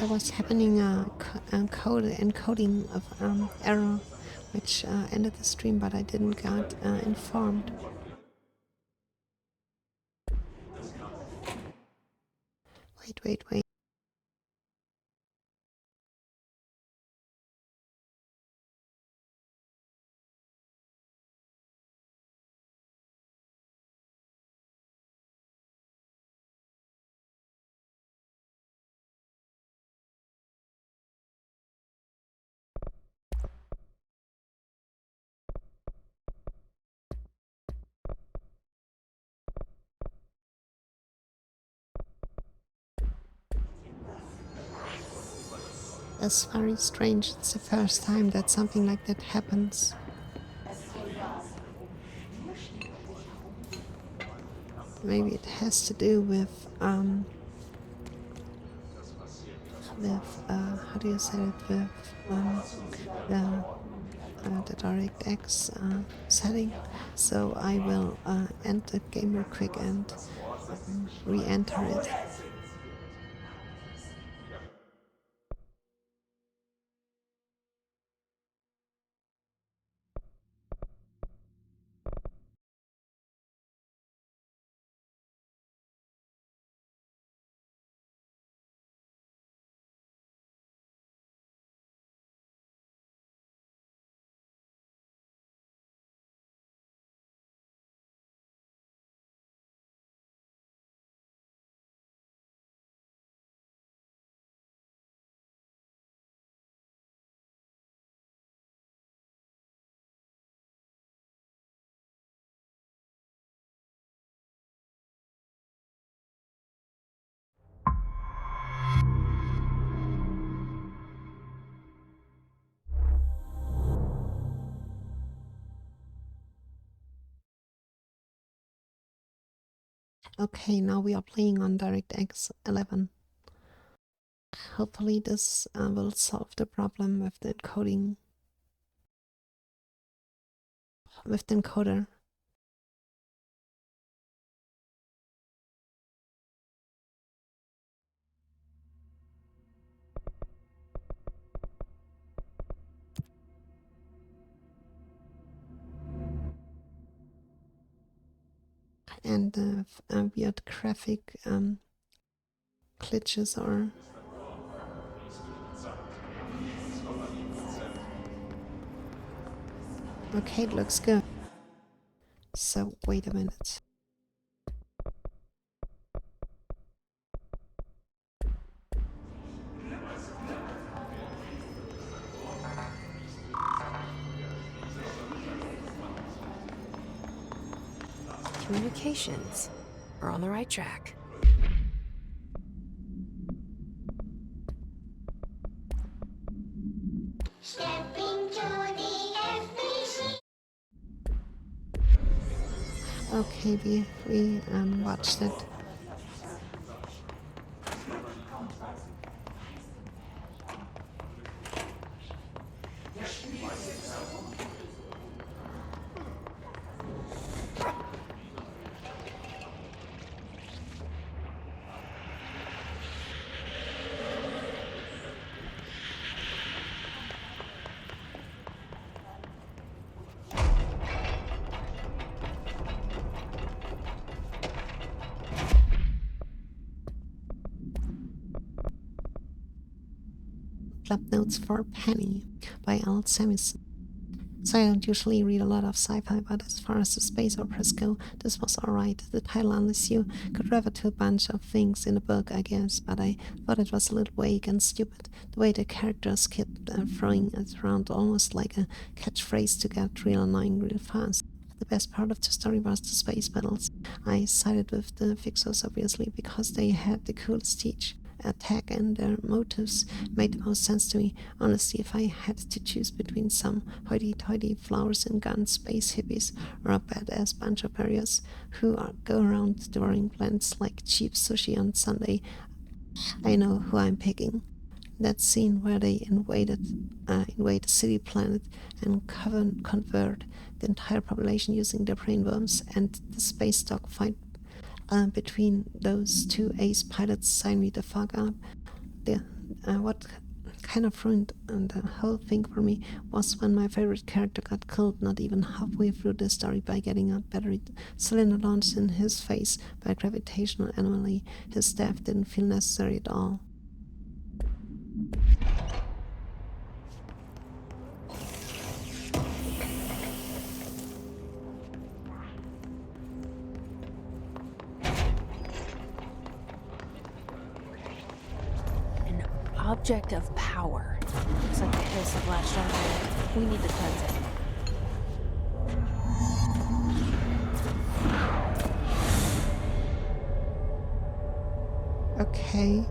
there was happening a encoding of error, which ended the stream, but I didn't get informed. Wait. It's very strange. It's the first time that something like that happens. Maybe it has to do with how do you say it, with the DirectX setting. So I will end the game real quick and re-enter it. Okay, now we are playing on DirectX 11. Hopefully this will solve the problem with the encoding, with the encoder. And the weird graphic glitches are... Okay, it looks good. So wait a minute. Communications. We're on the right track. Stepping to the FBC. Okay, we watched it. Club Notes for Penny by Al Samison. So I don't usually read a lot of sci-fi, but as far as the space operas go, this was alright. The title, unless you could refer to a bunch of things in the book, I guess, but I thought it was a little vague and stupid. The way the characters kept throwing it around almost like a catchphrase to get real annoying real fast. The best part of the story was the space battles. I sided with the Fixers obviously because they had the coolest attack and their motives made the most sense to me. Honestly, if I had to choose between some hoity-toity flowers and guns space hippies or a badass bunch of warriors who go around devouring plants like cheap sushi on Sunday, I know who I'm picking. That scene where they invade a city planet and convert the entire population using their brainworms, and the space dogfight between those two ace pilots sign me the fuck up. what kind of ruined the whole thing for me was when my favorite character got killed not even halfway through the story by getting a battery cylinder launched in his face by a gravitational anomaly. His death didn't feel necessary at all. An object of power. Looks like the hiss have latched onto it. We need to cleanse it. Okay.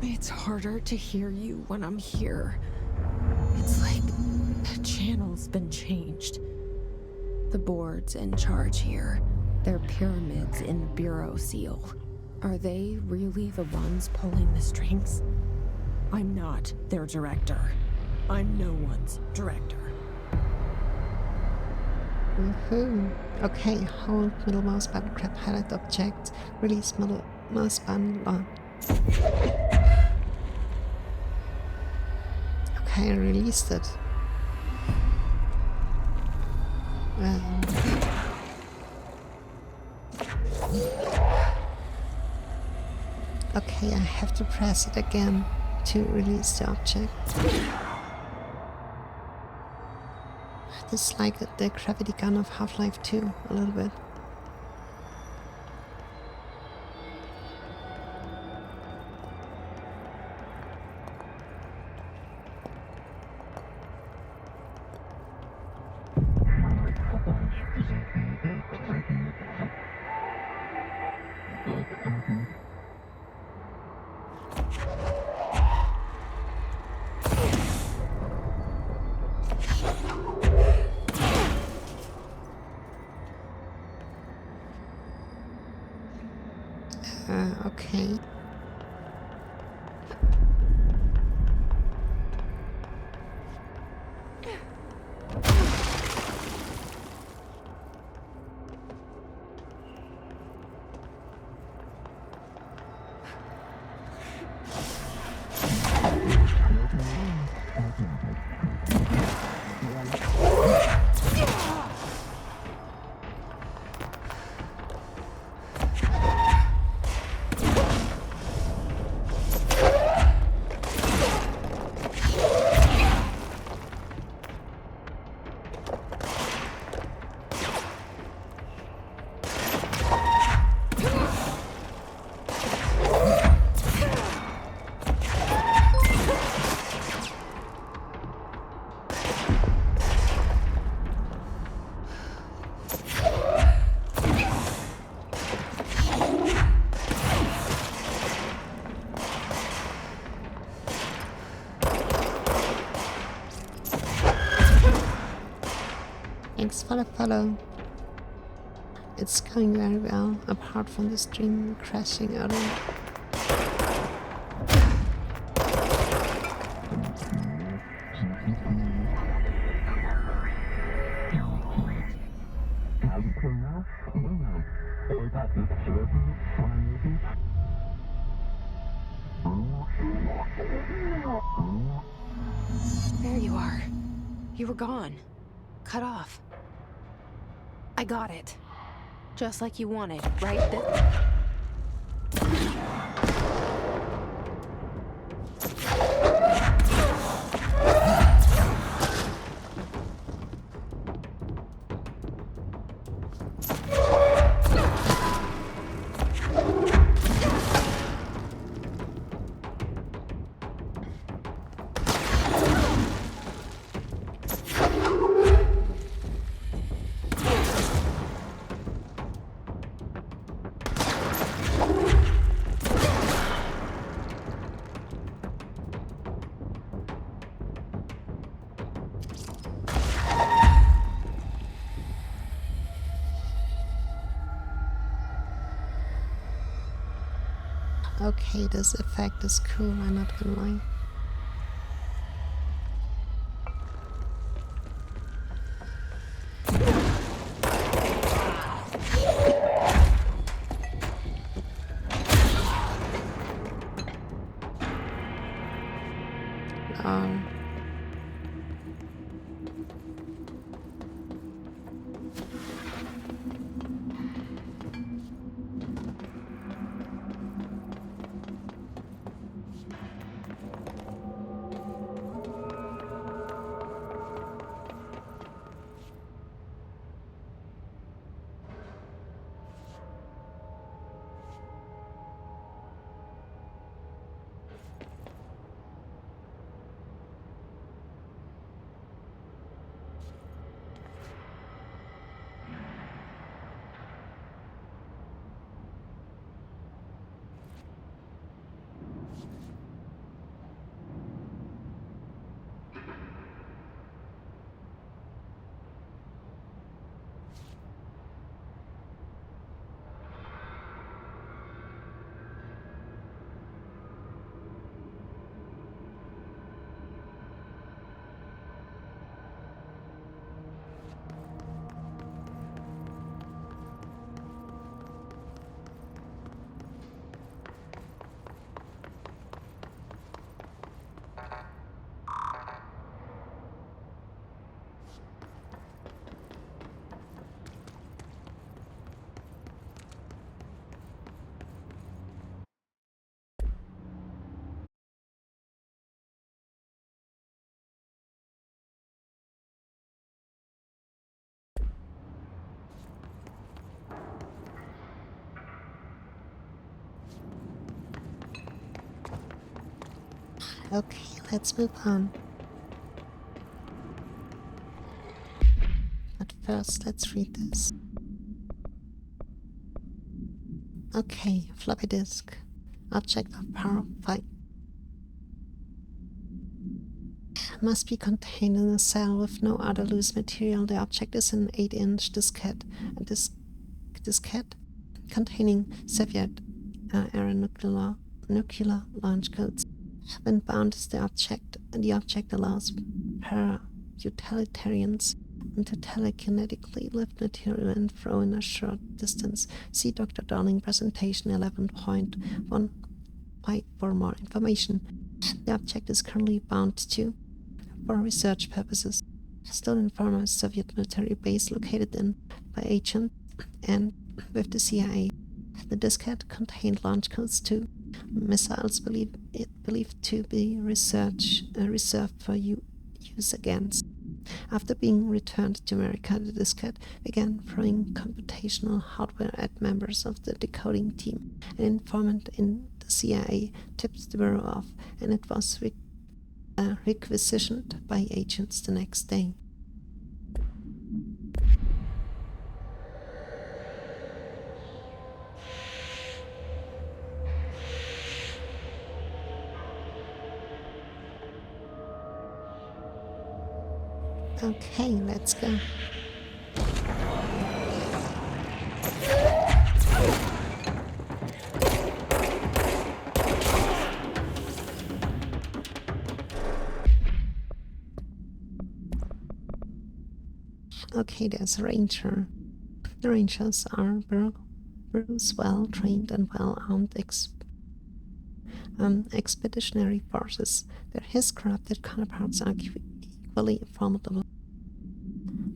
It's harder to hear you when I'm here. It's like the channel's been changed. The board's in charge here. They're pyramids in the Bureau seal. Are they really the ones pulling the strings? I'm not their director. I'm no one's director. Okay, hold middle mouse button, grab highlight object, release middle mouse button, Okay, I released it. Okay, I have to press it again to release the object. This is like the gravity gun of Half-Life 2, a little bit. Okay. Thanks for the follow. It's going very well, apart from the stream crashing earlier. There you are. You were gone. Cut off. I got it. Just like you wanted, right? Okay, this effect is cool, I'm not gonna lie. Um, okay, let's move on. But first, let's read this. Okay, floppy disk. Object of power 5. Must be contained in a cell with no other loose material. The object is an 8-inch diskette. A diskette containing Soviet era nuclear launch codes. When bound is the object allows para utilitarians to telekinetically lift material and throw in a short distance. See Dr. Darling presentation 11.1 for more information. The object is currently bound to for research purposes. Still in former Soviet military base located in by agent and with the CIA. The diskette contained launch codes to missiles believed to be reserved for use against. After being returned to America, the diskette began throwing computational hardware at members of the decoding team. An informant in the CIA tipped the bureau off, and it was requisitioned by agents the next day. Okay, let's go. Okay, there's a ranger. The rangers are Bruce well-trained and well-armed expeditionary forces. His corrupted counterparts are equally formidable.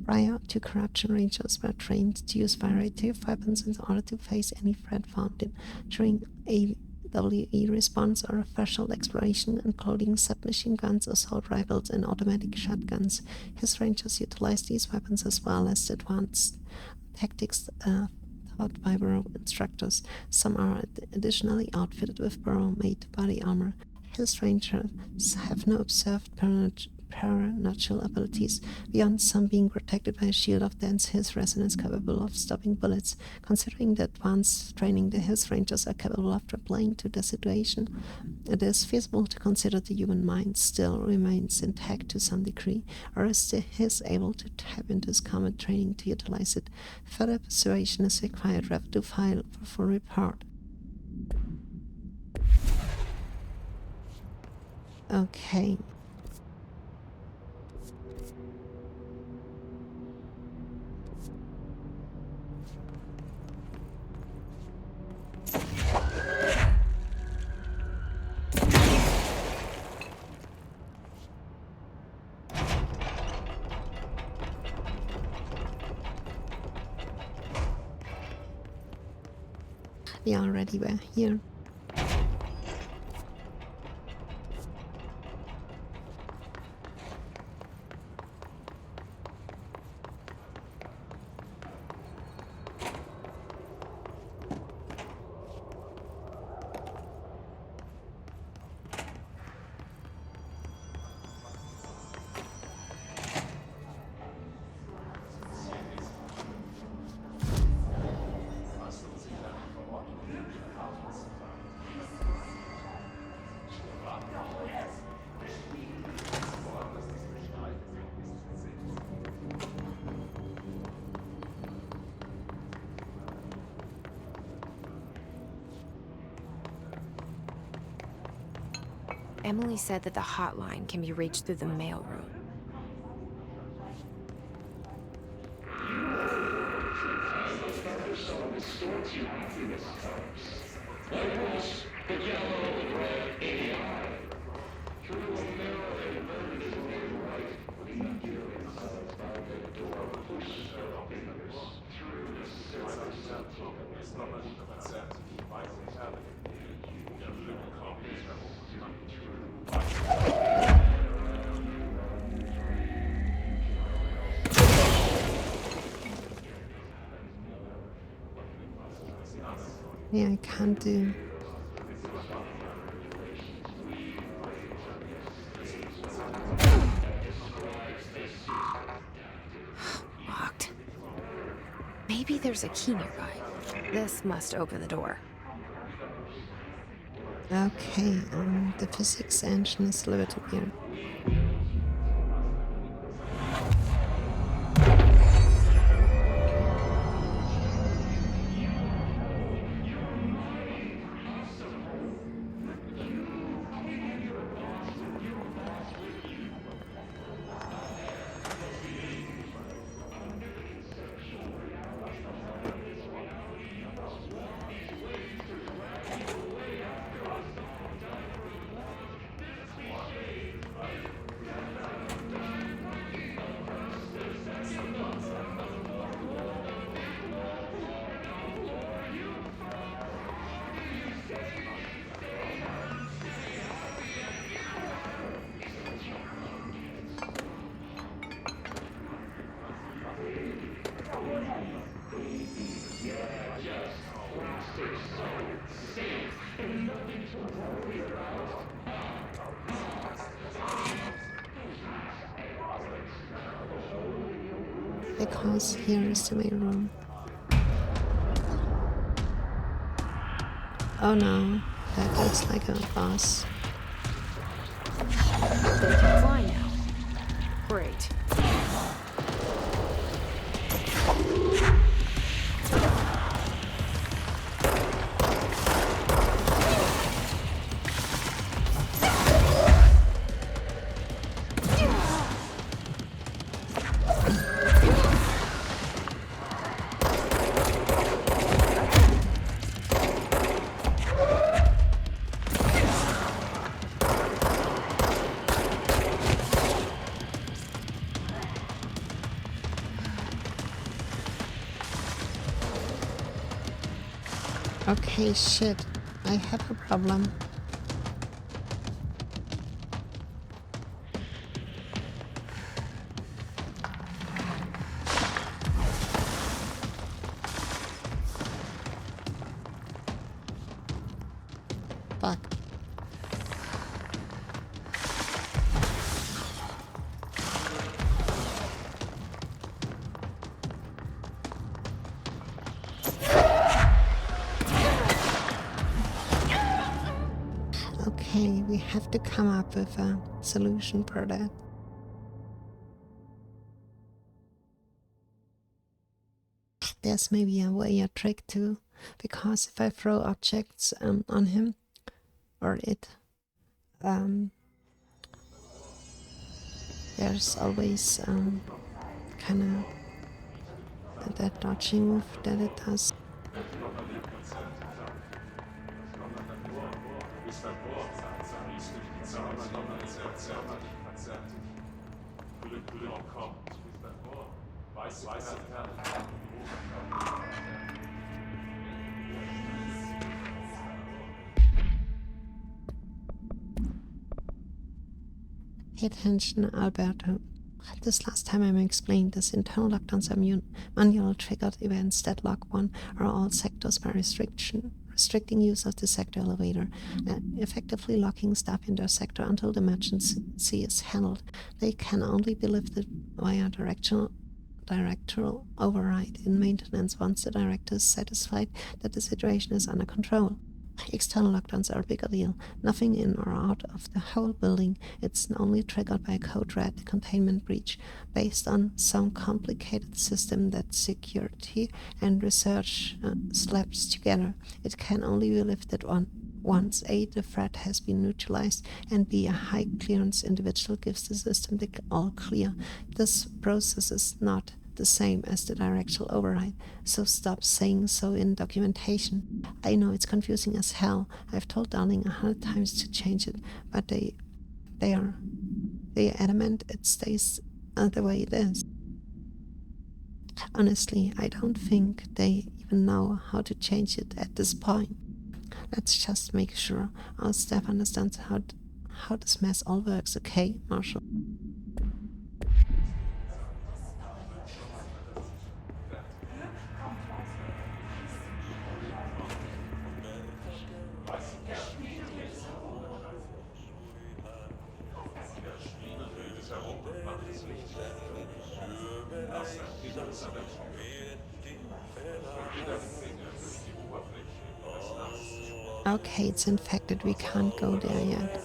Prior to corruption, rangers were trained to use variety of weapons in order to face any threat found during AWE response or official exploration, including submachine guns, assault rifles, and automatic shotguns. His rangers utilized these weapons as well as advanced tactics taught by Burrow instructors. Some are additionally outfitted with Burrow-made body armor. His rangers have no observed paranatural abilities, beyond some being protected by a shield of dense His resonance capable of stopping bullets. Considering the advanced training the His rangers are capable of replying to the situation, it is feasible to consider the human mind still remains intact to some degree, or is the His able to tap into his combat training to utilize it. Further persuasion is required. Rev to file for full report. Okay. We already were here. Emily said that the hotline can be reached through the mailroom. Yeah, I can't do. Locked. Maybe there's a key nearby. This must open the door. Okay, the physics engine is a little bit weird. Because here is the main room. Oh no, that looks like a boss. They can fly now. Great. Okay, shit. I have a problem. Fuck. Okay, we have to come up with a solution for that. There's maybe a way, a trick too, because if I throw objects on him or it, there's always kind of that dodging move that it does. Pay attention, Alberto. This last time I explained this, internal lockdowns are manual triggered events that lock one or all sectors by restricting use of the sector elevator, effectively locking staff in their sector until the emergency is handled. They can only be lifted via directional override in maintenance once the director is satisfied that the situation is under control. External lockdowns are a bigger deal. Nothing in or out of the whole building. It's only triggered by a code red containment breach based on some complicated system that security and research slaps together. It can only be lifted once A, the threat has been neutralized, and B, a high clearance individual gives the system the all clear. This process is not the same as the directional override, so stop saying so in documentation. I know it's confusing as hell. I've told Darling 100 times to change it, but they are adamant it stays the way it is. Honestly, I don't think they even know how to change it at this point. Let's just make sure our staff understands how this mess all works, okay, Marshall? Okay, it's infected. We can't go there yet.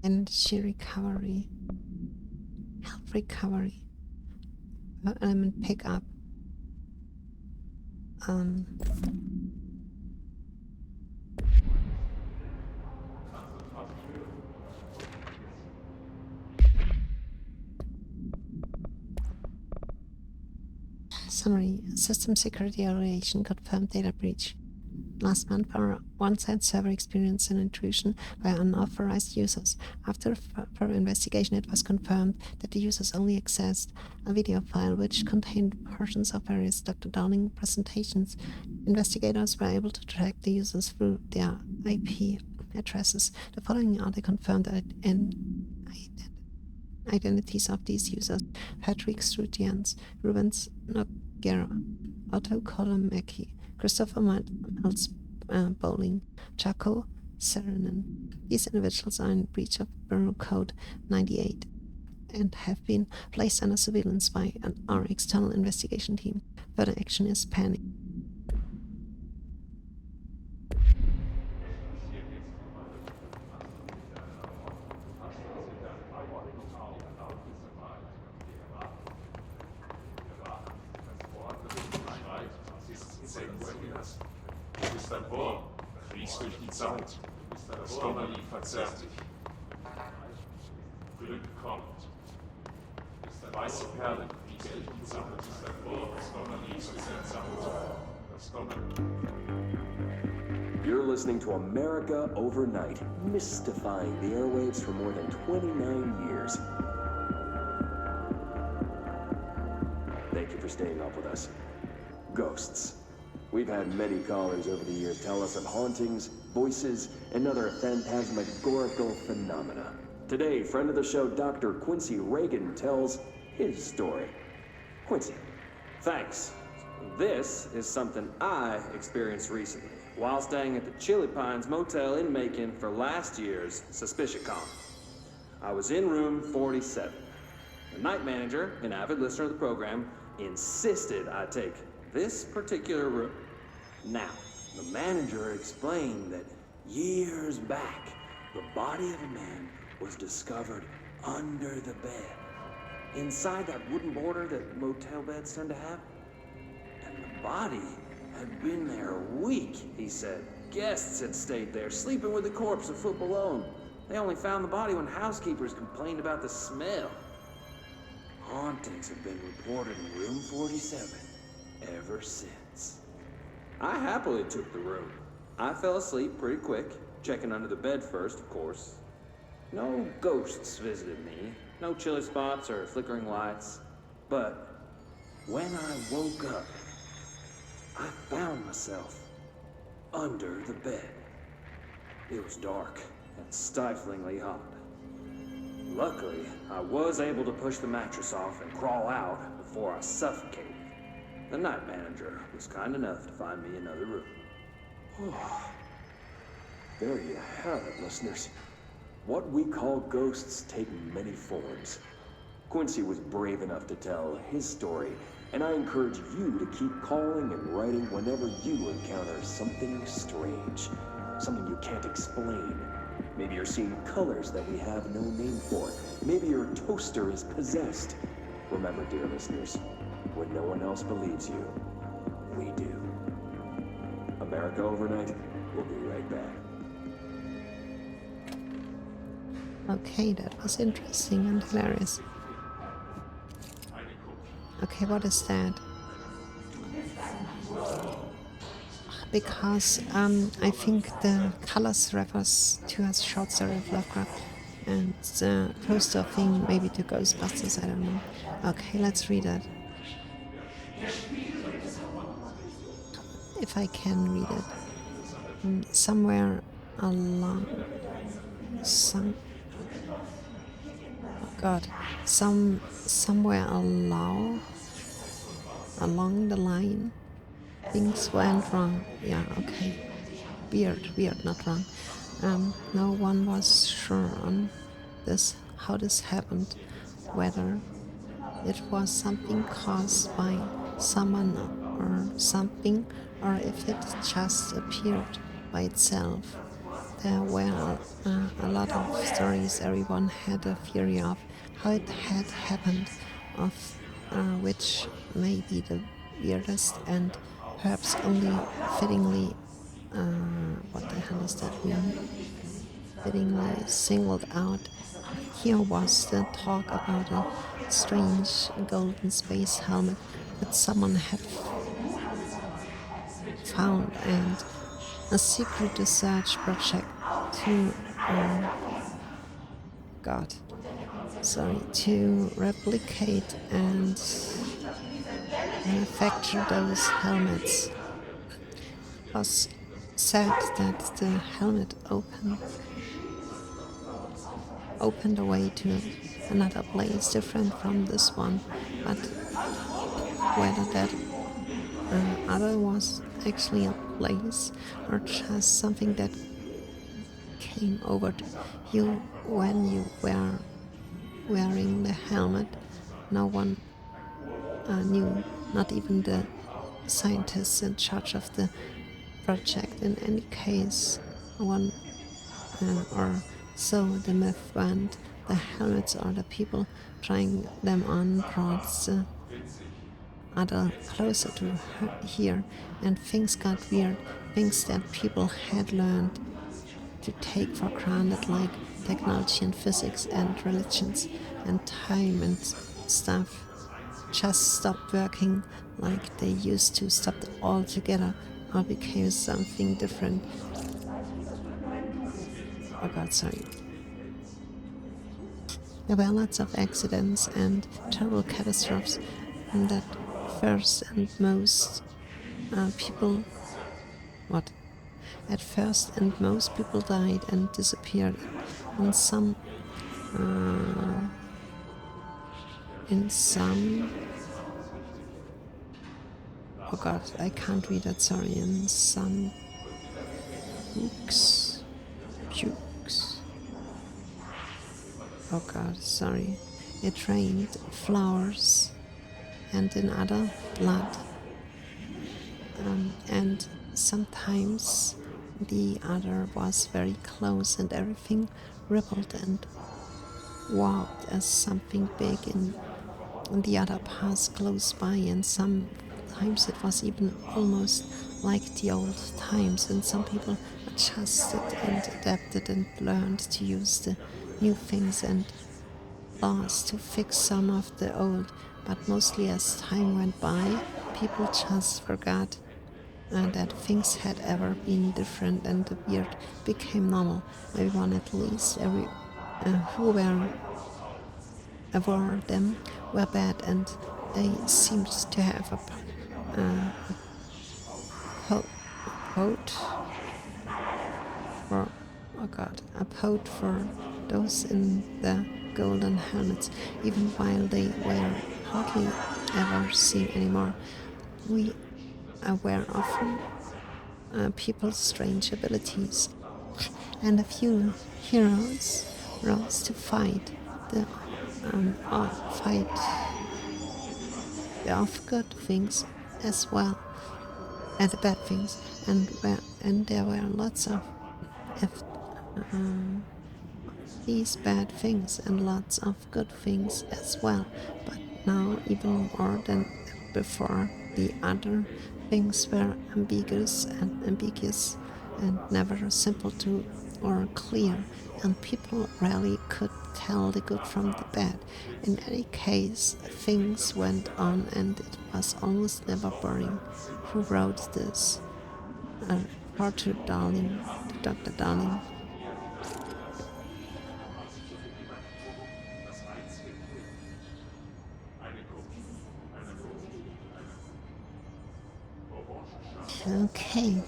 Energy recovery, health recovery, element pickup. Summary: System security evaluation confirmed data breach. Last month, our on-site server experienced an intrusion by unauthorized users. After further investigation, it was confirmed that the users only accessed a video file which contained portions of various Dr. Downing presentations. Investigators were able to track the users through their IP addresses. The following are the confirmed identities of these users: Patrick Strutians, Rubens Noguera, Otto Kolomecki, Christopher Miles Bowling, Chaco Serenin. These individuals are in breach of Bureau Code 98 and have been placed under surveillance by our external investigation team. but action is Penny. Du bist ein Wurm, fließt durch die Zeit. Das Donnerlied verzerrt sich. Glück kommt. Weiße Perlen fließt durch die Zeit. Das Donnerlied verzerrt sich. Das Donnerlied. You're listening to America Overnight, mystifying the airwaves for more than 29 years. Thank you for staying up with us. Ghosts. We've had many callers over the years tell us of hauntings, voices, and other phantasmagorical phenomena. Today, friend of the show, Dr. Quincy Reagan, tells his story. Quincy. Thanks. This is something I experienced recently while staying at the Chili Pines Motel in Macon for last year's SuspiciaCon. I was in room 47. The night manager, an avid listener of the program, insisted I take this particular room. Now, the manager explained that years back, the body of a man was discovered under the bed, inside that wooden border that motel beds tend to have. And the body had been there a week, he said. Guests had stayed there, sleeping with the corpse a foot below them. They only found the body when housekeepers complained about the smell. Hauntings have been reported in room 47 ever since. I happily took the room. I fell asleep pretty quick, checking under the bed first, of course. No ghosts visited me, no chilly spots or flickering lights. But when I woke up, I found myself under the bed. It was dark and stiflingly hot. Luckily, I was able to push the mattress off and crawl out before I suffocated. The night manager was kind enough to find me another room. There you have it, listeners. What we call ghosts take many forms. Quincy was brave enough to tell his story, and I encourage you to keep calling and writing whenever you encounter something strange, something you can't explain. Maybe you're seeing colors that we have no name for. Maybe your toaster is possessed. Remember, dear listeners, when no one else believes you, we do. America Overnight, we'll be right back. Okay, that was interesting and hilarious. Okay, what is that? Because I think the colors refers to a short story of Lovecraft, and the poster thing maybe to Ghostbusters, I don't know. Okay, let's read it. If I can read it. Somewhere along somewhere along the line things went wrong. Yeah, okay. Weird, not wrong. No one was sure on this, how this happened, whether it was something caused by someone or something, or if it just appeared by itself. There were a lot of stories. Everyone had a theory of how it had happened, of which may be the weirdest and perhaps only fittingly, what the hell does that mean? Fittingly singled out. Here was the talk about a strange golden space helmet that someone had found, and a secret research project to to replicate and manufacture those helmets. It was said that the helmet opened a way to another place different from this one, but whether that other was actually a place or just something that came over to you when you were wearing the helmet, no one knew, not even the scientists in charge of the project. In any case, one or so the myth went, the helmets or the people trying them on brought the other closer to here, and things got weird. Things that people had learned to take for granted, like technology and physics and religions and time and stuff, just stopped working like they used to, stopped altogether, or became something different. Oh god, sorry. There were lots of accidents and terrible catastrophes that first and most people, what? At first and most people died and disappeared, and in some, oh god, I can't read that, sorry, in some pukes, oh god, sorry, it rained flowers, and in other blood, and sometimes the other was very close and everything rippled and walked as something big in the other passed close by, and sometimes it was even almost like the old times, and some people adjusted and adapted and learned to use the new things and laws to fix some of the old, but mostly as time went by, people just forgot that things had ever been different, and the weird became normal. Everyone, at least who were aware them, were bad, and they seemed to have for a pout for those in the golden helmets, even while they were hardly ever seen anymore. We were often people's strange abilities, and a few heroes rose to fight the fight the off good things as well as the bad things, and there were lots of these bad things and lots of good things as well. But now, even more than before, the other things were ambiguous and never simple to or clear, and people rarely could tell the good from the bad. In any case, things went on, and it was almost never boring. Who wrote this? Arthur Darling, Dr. Darling. Okay.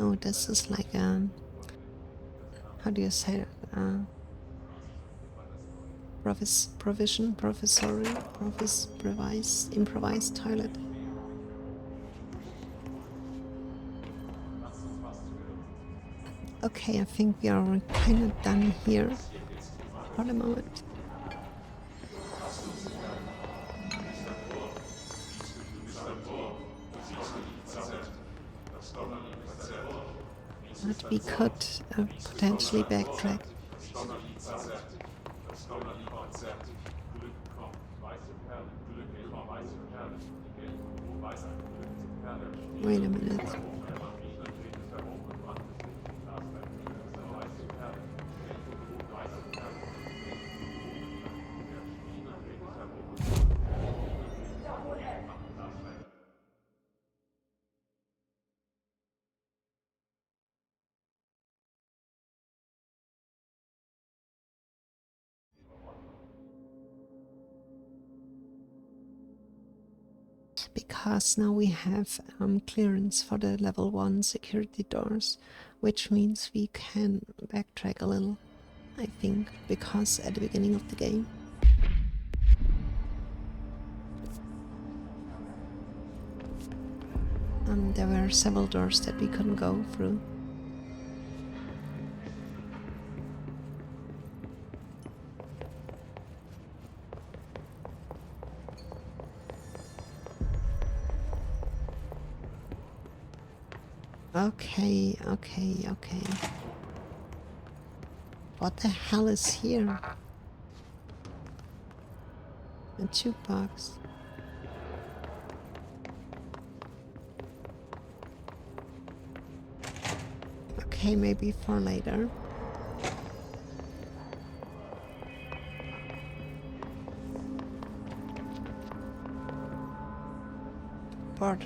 Oh, this is like how do you say it? Improvised toilet. Okay, I think we are kind of done here for the moment. But we could potentially backtrack. Wait a minute. because now we have clearance for the level 1 security doors, which means we can backtrack a little, I think, because at the beginning of the game there were several doors that we couldn't go through. Okay. What the hell is here? A jukebox. Okay, maybe for later. But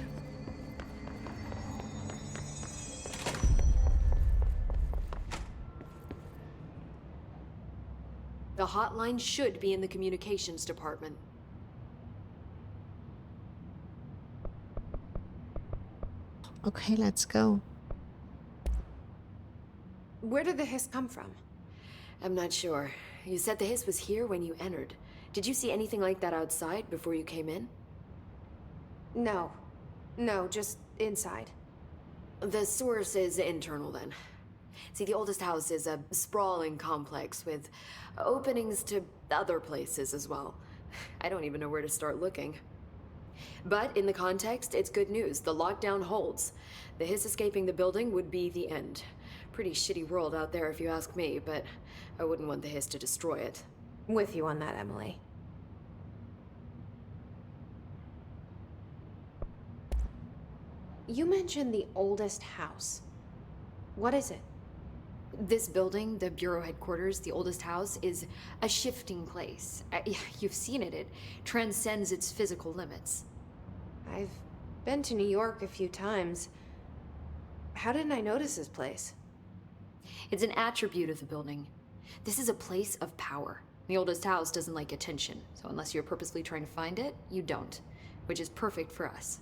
The hotline should be in the communications department. okay, let's go. Where did the hiss come from? I'm not sure. You said the hiss was here when you entered. Did you see anything like that outside before you came in? No. No, just inside. The source is internal then. See, the oldest house is a sprawling complex with openings to other places as well. I don't even know where to start looking. But in the context, it's good news. The lockdown holds. The hiss escaping the building would be the end. Pretty shitty world out there if you ask me, but I wouldn't want the hiss to destroy it. With you on that, Emily. You mentioned the oldest house. What is it? This building, the Bureau headquarters, the oldest house, is a shifting place. You've seen it. It transcends its physical limits. I've been to New York a few times. How didn't I notice this place? It's an attribute of the building. This is a place of power. The oldest house doesn't like attention, so unless you're purposely trying to find it, you don't, which is perfect for us.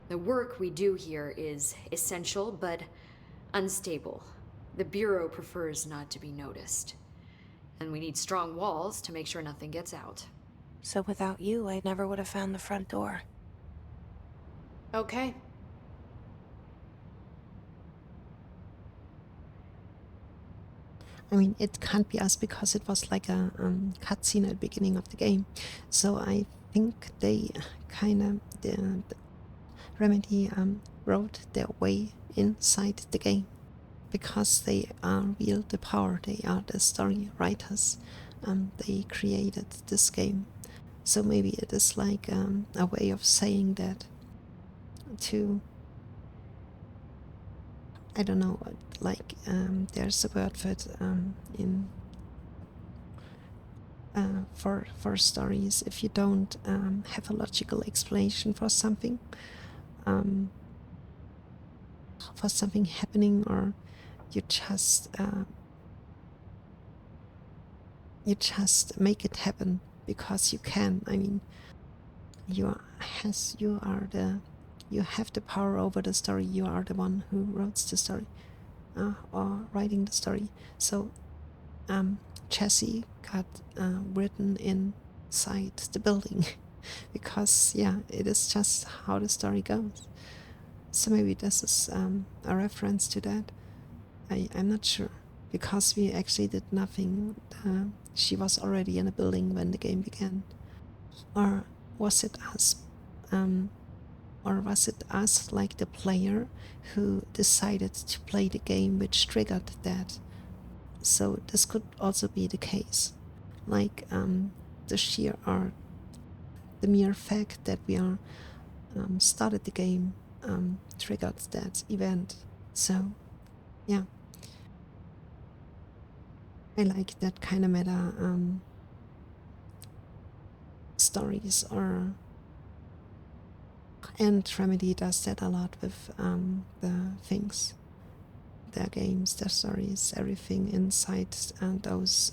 The work we do here is essential, but unstable. The Bureau prefers not to be noticed. And we need strong walls to make sure nothing gets out. So without you, I never would have found the front door. Okay. I mean, it can't be us because it was like a cutscene at the beginning of the game. So I think they kind of, the Remedy wrote their way inside the game. Because they wield the power, they are the story writers. They created this game. So maybe it is like a way of saying that to, I don't know, like there's a word for it in for stories. If you don't have a logical explanation for something happening, or you just make it happen because you can. I mean, you have the power over the story. You are the one who wrote the story, or writing the story. So Jesse got written inside the building because it is just how the story goes. So maybe this is a reference to that. I'm not sure, because we actually did nothing. She was already in a building when the game began. Or was it us? Or was it us, like the player, who decided to play the game which triggered that? So this could also be the case. Like the mere fact that we are started the game triggered that event. So yeah, I like that kind of meta stories, and Remedy does that a lot with the things, their games, their stories, everything inside those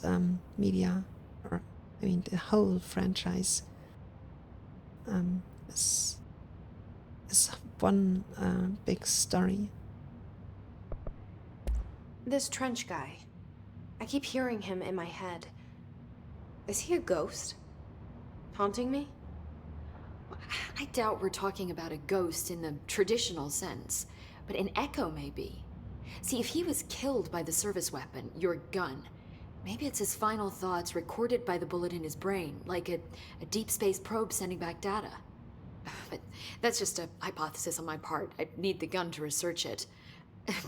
media, or I mean the whole franchise is is one big story. This Trench guy. I keep hearing him in my head. Is he a ghost? Haunting me? I doubt we're talking about a ghost in the traditional sense, but an echo maybe. See, if he was killed by the service weapon, your gun, maybe it's his final thoughts recorded by the bullet in his brain, like a deep space probe sending back data. But that's just a hypothesis on my part. I'd need the gun to research it.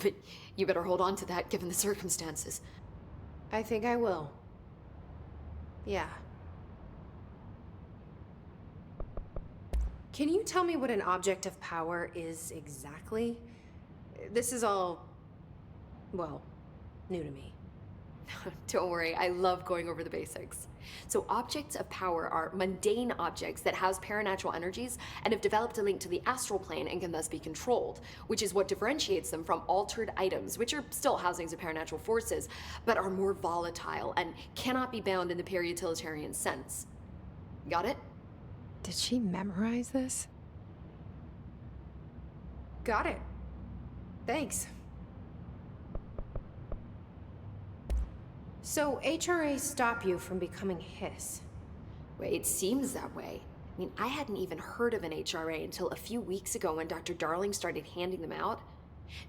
But you better hold on to that given the circumstances. I think I will. Yeah. Can you tell me what an object of power is exactly? This is all, well, new to me. Don't worry, I love going over the basics. So objects of power are mundane objects that house paranatural energies and have developed a link to the astral plane and can thus be controlled, which is what differentiates them from altered items, which are still housings of paranatural forces, but are more volatile and cannot be bound in the pure utilitarian sense. Got it? Did she memorize this? Got it. Thanks. So HRA stop you from becoming Hiss? Wait, it seems that way. I mean, I hadn't even heard of an HRA until a few weeks ago when Dr. Darling started handing them out.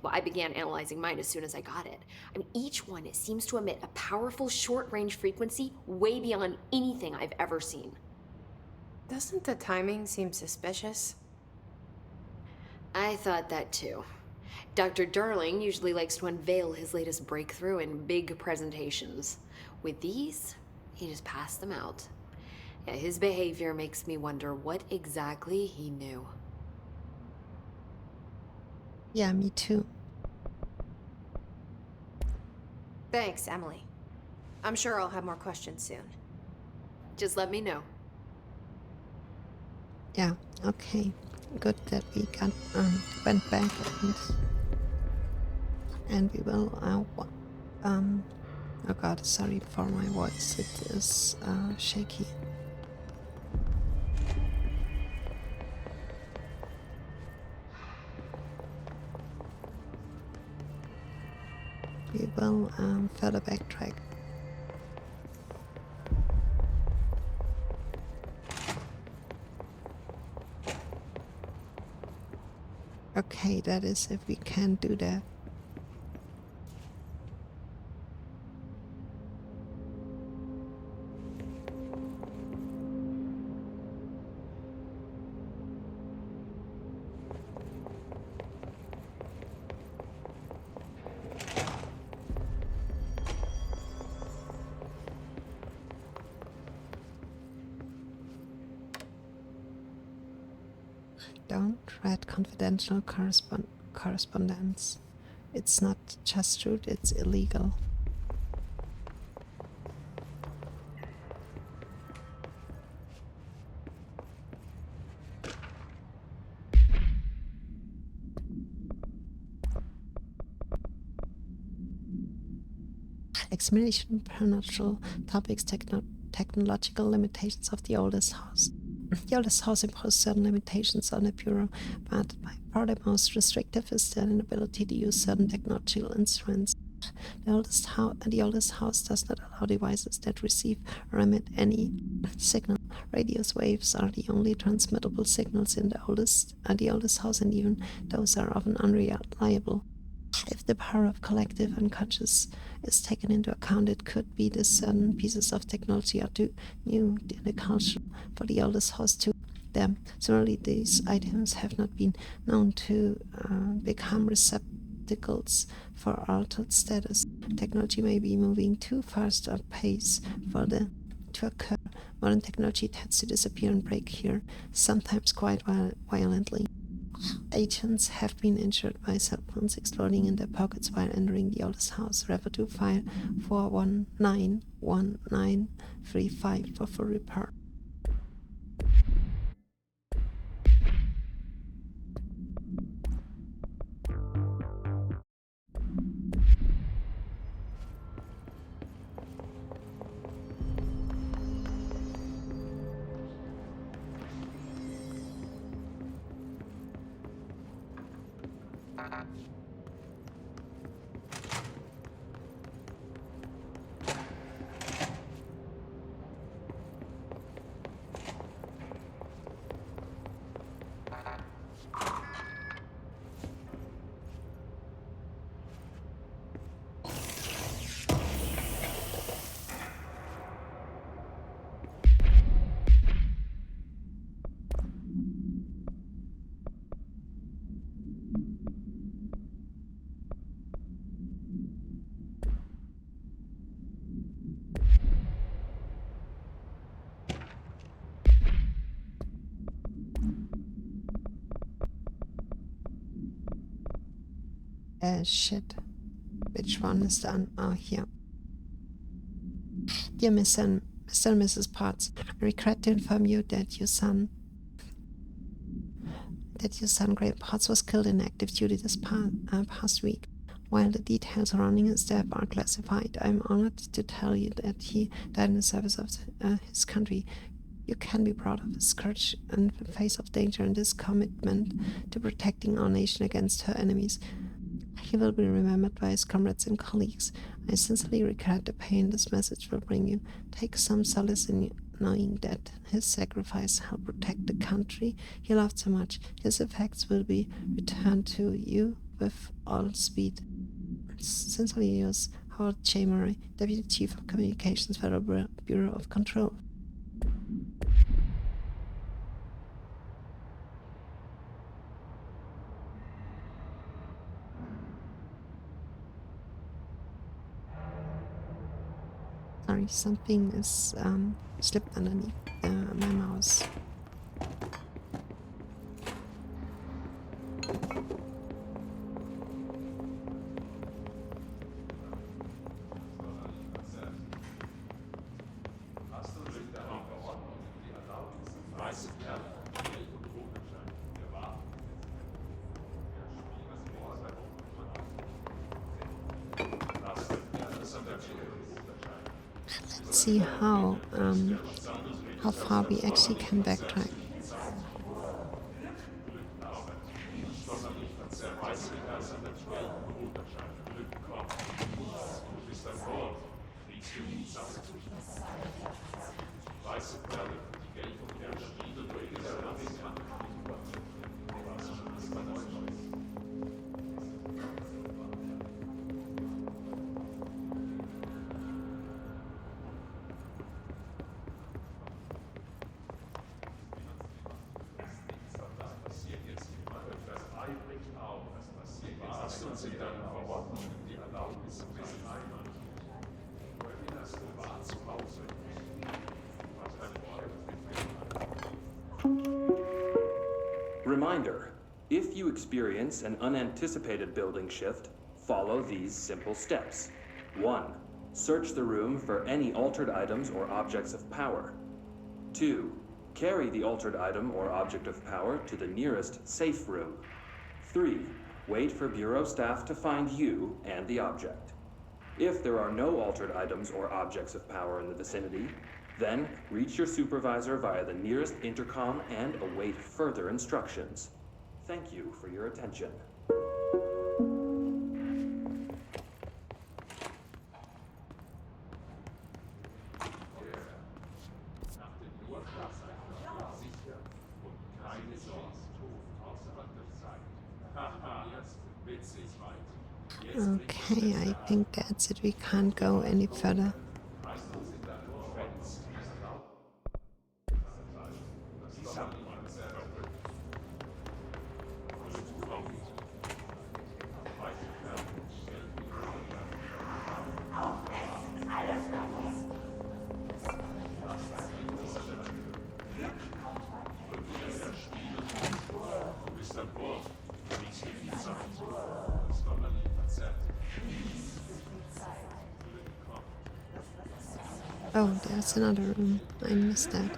Well, I began analyzing mine as soon as I got it. I mean, each one seems to emit a powerful short-range frequency way beyond anything I've ever seen. Doesn't the timing seem suspicious? I thought that too. Dr. Darling usually likes to unveil his latest breakthrough in big presentations. With these, he just passed them out. Yeah, his behavior makes me wonder what exactly he knew. Yeah, me too. Thanks, Emily. I'm sure I'll have more questions soon. Just let me know. Yeah, okay. Good that we got went back and we will oh god, sorry for my voice, it is shaky. We will further backtrack. Okay, that is if we can do that. Don't read confidential correspondence. It's not just rude, it's illegal. Examination supernatural topics, technological limitations of the oldest house. The oldest house imposed certain limitations on the Bureau, but by far the most restrictive is their inability to use certain technological instruments. The oldest house does not allow devices that receive or emit any signal. Radio waves are the only transmittable signals in the oldest house, and even those are often unreliable. If the power of collective unconscious is taken into account, it could be that certain pieces of technology are too new in the culture for the oldest house to them. Similarly, these items have not been known to become receptacles for altered status. Technology may be moving too fast a pace for the to occur. Modern technology tends to disappear and break here, sometimes quite violently. Agents have been injured by cell phones exploding in their pockets while entering the oldest house. Refer to file 4191935 for full report. Shit. Which one is done? Oh, here. Dear Mr. and Mrs. Potts, I regret to inform you that your son Graham Potts was killed in active duty this past week. While the details surrounding his death are classified, I am honored to tell you that he died in the service of his country. You can be proud of his courage in the face of danger and his commitment to protecting our nation against her enemies. He will be remembered by his comrades and colleagues. I sincerely regret the pain this message will bring you. Take some solace in knowing that his sacrifice helped protect the country he loved so much. His effects will be returned to you with all speed. Sincerely yours, Howard J. Murray, Deputy Chief of Communications, Federal Bureau of Control. Sorry, something is slipped underneath my mouse. Let's see how far we actually can backtrack. Reminder, if you experience an unanticipated building shift, follow these simple steps. 1. Search the room for any altered items or objects of power. 2. Carry the altered item or object of power to the nearest safe room. 3. Wait for Bureau staff to find you and the object. If there are no altered items or objects of power in the vicinity, then reach your supervisor via the nearest intercom and await further instructions. Thank you for your attention. Okay, I think that's it. We can't go any further. Oh, there's another room. I missed that.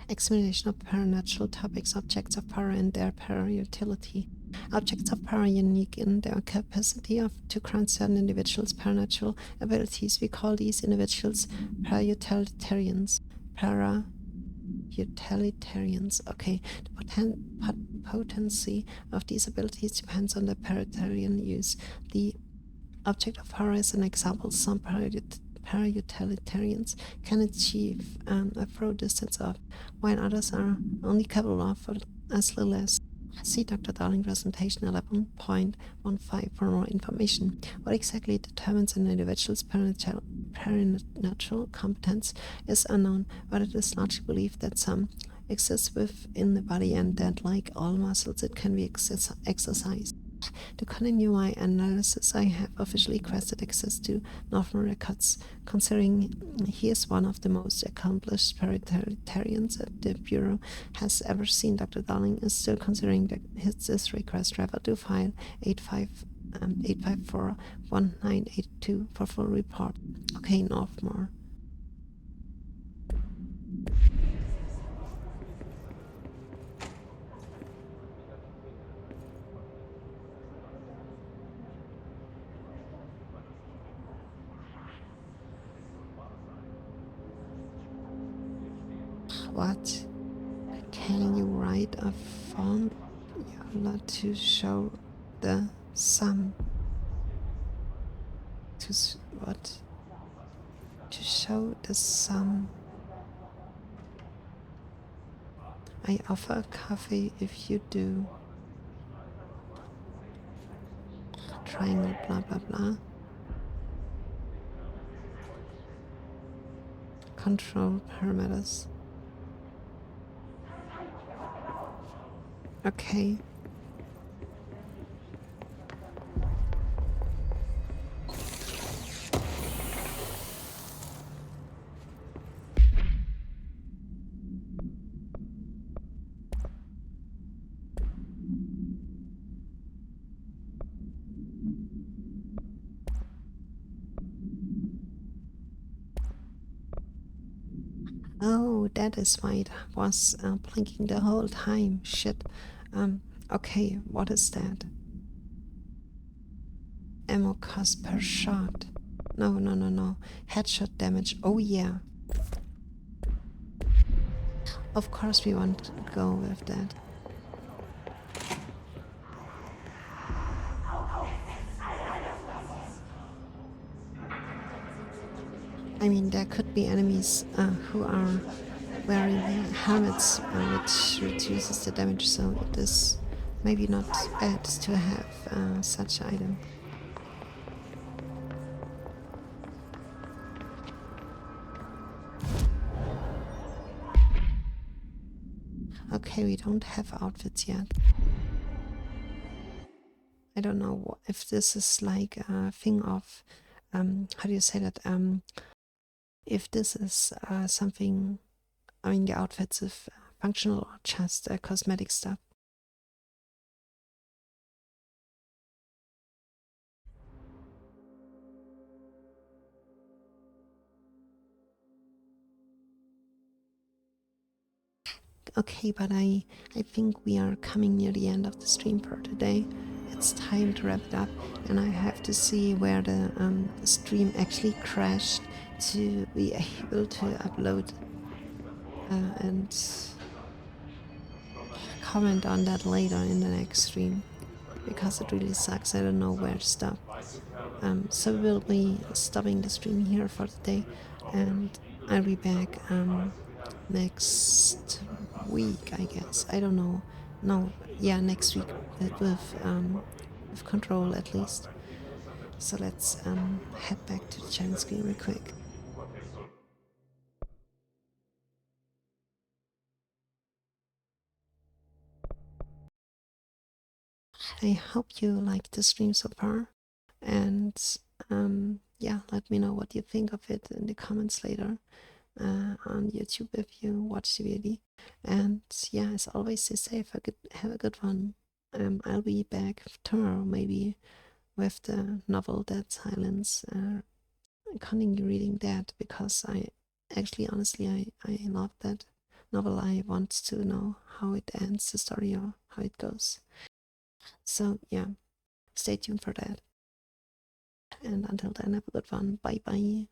Examination of paranatural topics, objects of power and their power utility. Objects of power are unique in their capacity to grant certain individuals supernatural abilities. We call these individuals para-utilitarians. Para-utilitarians. Okay, the potency of these abilities depends on the para-utilitarian use. The object of power is an example. Some para-utilitarians can achieve a throw distance of, while others are only capable of as little as. See Dr. Darling presentation 11.15 for more information. What exactly determines an individual's paranatural competence is unknown, but it is largely believed that some exists within the body and that, like all muscles, it can be exercised. To continue my analysis, I have officially requested access to Northman records, considering he is one of the most accomplished paratarians that the Bureau has ever seen. Dr. Darling is still considering this request. Refer to file 854-1982 for full report. Okay, Northmore. What? Can you write a formula to show the sum? What? To show the sum. I offer a coffee if you do. Triangle, blah blah blah. Control parameters. Okay. Oh, that is why it was blinking the whole time. Shit. Okay, what is that? Ammo cost per shot. No. Headshot damage. Oh yeah. Of course we want to go with that. I mean, there could be enemies who are wearing helmets, which reduces the damage, so it is maybe not bad to have such item. Okay, we don't have outfits yet. I don't know if this is like a thing of, how do you say that? If this is something, I mean, the outfits is functional or just cosmetic stuff. Okay, but I think we are coming near the end of the stream for today. It's time to wrap it up, and I have to see where the stream actually crashed to be able to upload and comment on that later in the next stream, because it really sucks. I don't know where to stop. So we'll be stopping the stream here for today, and I'll be back next week, I guess. I don't know. No, yeah, next week with Control at least. So let's head back to the channel screen real quick. I hope you liked the stream so far, and yeah, let me know what you think of it in the comments later on YouTube if you watch the video. And yeah, as always, stay safe. Have a good one. I'll be back tomorrow, maybe with the novel Dead Silence. Continue reading that, because I actually, honestly, I love that novel. I want to know how it ends, the story, or how it goes. So yeah, stay tuned for that. And until then, have a good one. Bye bye.